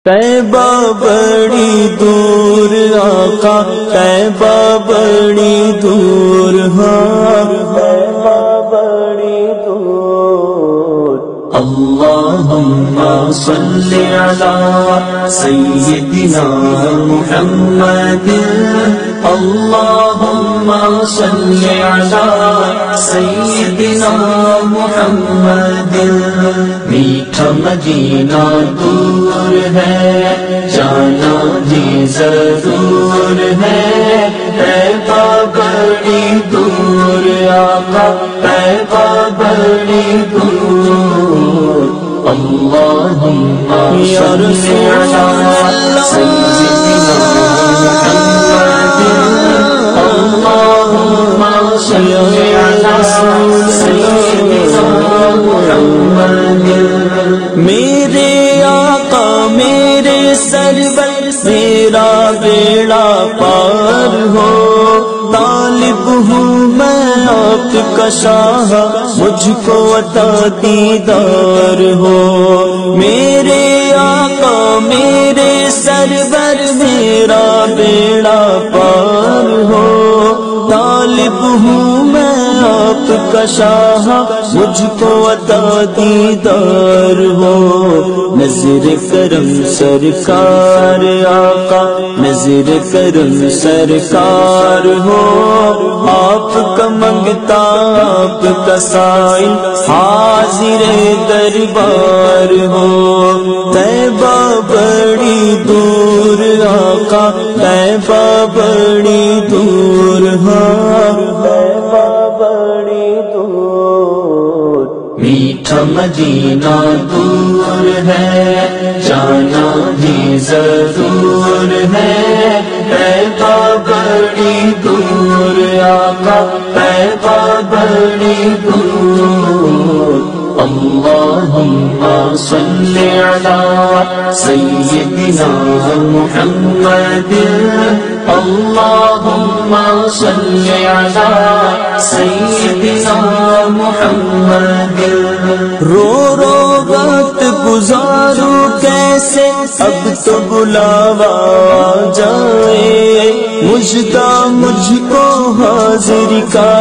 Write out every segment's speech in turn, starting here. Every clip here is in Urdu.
طیبہ بڑی دور آقا، طیبہ بڑی دور، ہاں طیبہ بڑی دور۔ اللہم صلی علی سیدنا محمد، اللہم صلی علی سیدنا محمد۔ میٹھا مدینہ دور ہے، جانا بھی ضرور ہے، طیبہ بڑی دور آقا، طیبہ بڑی دور۔ اللہم صلی علی سیدنا محمد، اللہم صلی علی سیدنا محمد۔ میرے آقا میرے سرور میرا بیڑا پار ہو، طالب ہوں میں آپ کا شاہ، مجھ کو عطا دیدار ہو۔ میرے آقا میرے سرور میرا بیڑا پار ہو، طالب ہوں میں آپ کا شاہ، مجھ کو عطا دیدار ہو۔ نظر کرم سرکار آقا، نظر کرم سرکار ہو، آپ کا منگتا آپ کا سائل حاضر دربار ہو۔ طیبہ بڑی دور آقا، طیبہ بڑی دور، ہاں طیبہ بڑی دور۔ میٹھا مدینہ دور ہے، جانا بھی ضرور ہے، طیبہ بڑی دور آقا، طیبہ بڑی دور۔ اللہم صلی علی سیدنا محمد، اللہم صلی علی سیدنا محمد۔ رو رو وقت گزاروں کیسے، اب تو بلاوا جائے، مژدہ مجھ کو حاضر کا،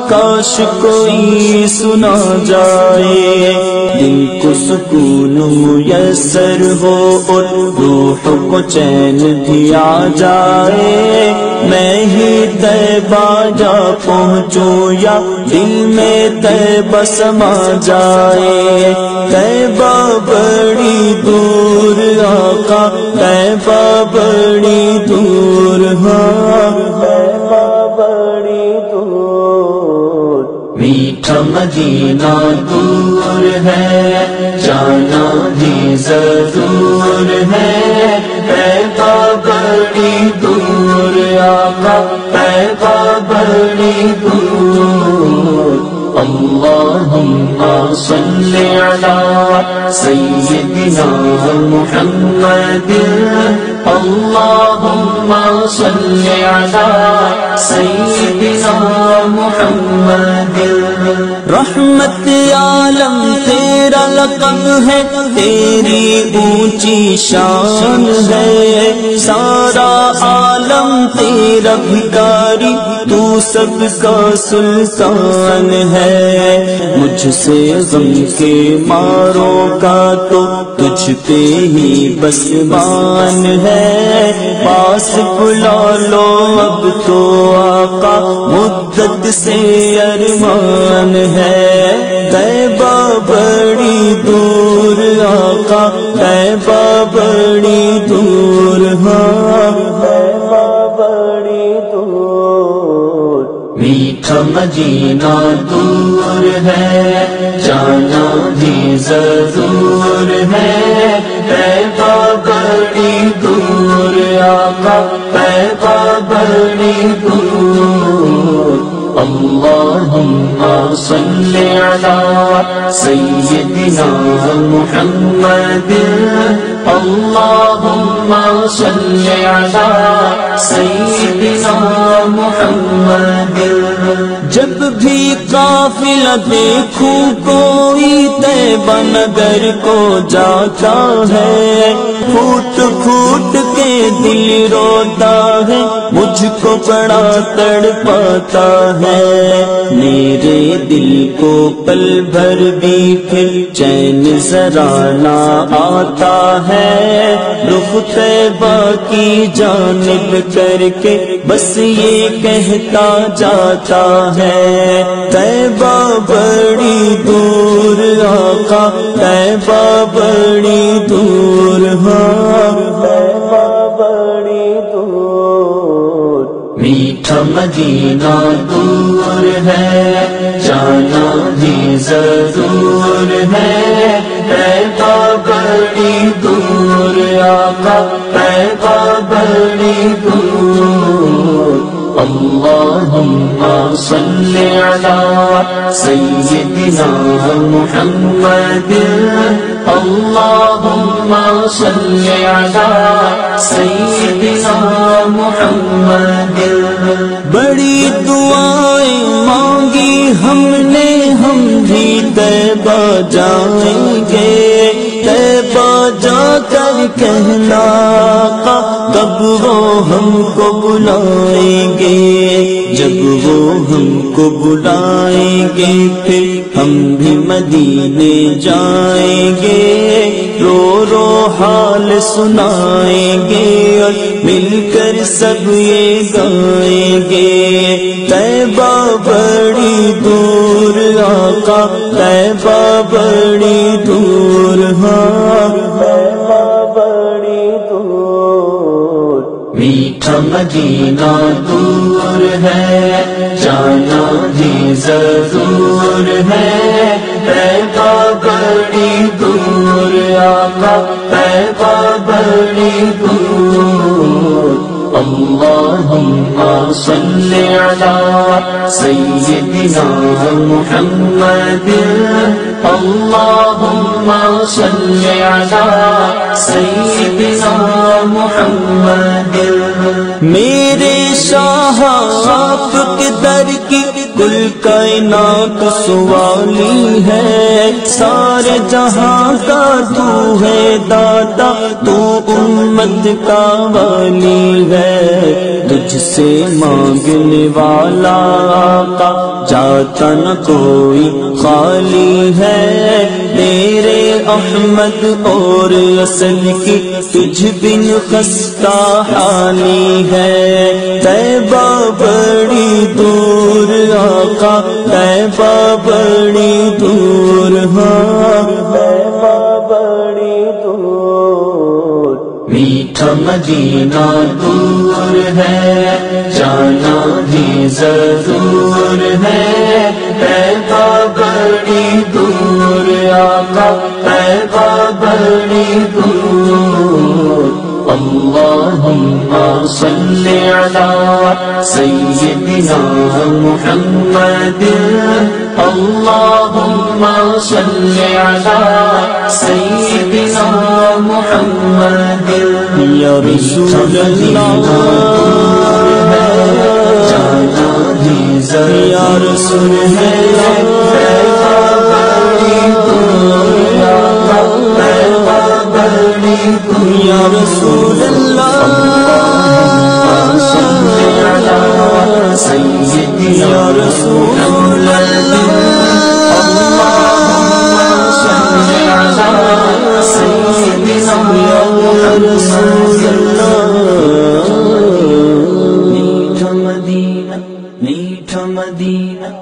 کاش کوئی سنا جائے۔ دل کو سکون میسر ہو اور روح کو چین بھی آ جائے، میں ہی طیبہ جا پہنچوں یا دل میں طیبہ سما جائے۔ طیبہ بڑی دور آقا، طیبہ بڑی دور، ہاں طیبہ بڑی دور۔ میٹھا مدینہ دور ہے، جانا بھی ضرور ہے، طیبہ بڑی دور آقا، طیبہ بڑی دور۔ اللہم صلی علی سیدنا محمد، اللہم صلی علی سیدنا محمد۔ رحمت عالم تیرا لقب ہے، تیری اونچی شان ہے، سارا عالم تیرا بھکاری، تو سب کا سلطان ہے۔ مجھ سے غم کے ماروں کا تو تجھ پہ ہی بس مان ہے، پاس بلا لو اب تو آقا، مدت سے ارمان ہے۔ طیبہ بڑی دور آقا، طیبہ بڑی دور، ہاں طیبہ بڑی دور۔ میٹھا مدینہ دور ہے، جانا بھی ضرور ہے، طیبہ بڑی دور آقا، طیبہ بڑی دور۔ اللهم صل على سيدنا محمد اللهم صل على سيدنا محمد جب بھی قافلہ دیکھوں کوئی طیبہ نگر کو جاتا ہے پھوٹ پھوٹ کے دل روتا ہے مجھ کو بڑا تڑپاتا ہے میرے دل کو پل بھر بھی پھر چین ذرا نہ آتا ہے رخ طیبہ کی جانب کر کے بس یہ کہتا جاتا ہے طیبہ بڑی دور آقا طیبہ بڑی دور ہاں طیبہ بڑی دور میٹھا مدینہ دور ہے جانا بھی ضرور ہے طیبہ بڑی دور آقا طیبہ بڑی دور اللهم صل على سيدنا محمد اللهم صل على سيدنا محمد بڑی دعائیں مانگی ہم نے ہم بھی طیبہ جائیں گے طیبہ جا کر کہنا کب وہ ہم کو بلائیں گے جب وہ ہم کو بلائیں گے پھر ہم بھی مدینے جائیں گے رو رو حال سنائیں گے اور مل کر سب یہ گائیں گے طیبہ بڑی دور آقا طیبہ بڑی دور ہاں طیبہ بڑی دور میٹھا مدینہ دور ہے جانا بھی ضرور ہے طیبہ بڑی دور آقا طیبہ بڑی دور اللهم صل على سيدنا محمد اللهم صل على سيدنا محمد میرے شاہ آپ کے در کی کل کائنات سوالی ہے سارے جہاں کا تو ہے دادا تو امت کا والی ہے تجھ سے مانگنے والا آقا جاتا نہ کوئی خالی ہے میرے احمد اور اصل کی تجھ بن خستہ حالی ہے طیبہ بڑی دور آقا طیبہ بڑی دور ہاں طیبہ بڑی دور میٹھا مدینہ دور ہے جانا بھی ضرور ہے طیبہ بڑی دور آقا طیبہ بڑی دور اللهم صل على سيدنا محمد اللهم صل على سيدنا محمد يا رسول الله يا رسول یا رسول اللہ یا رسول اللہ یا رسول اللہ میٹھا مدینہ میٹھا مدینہ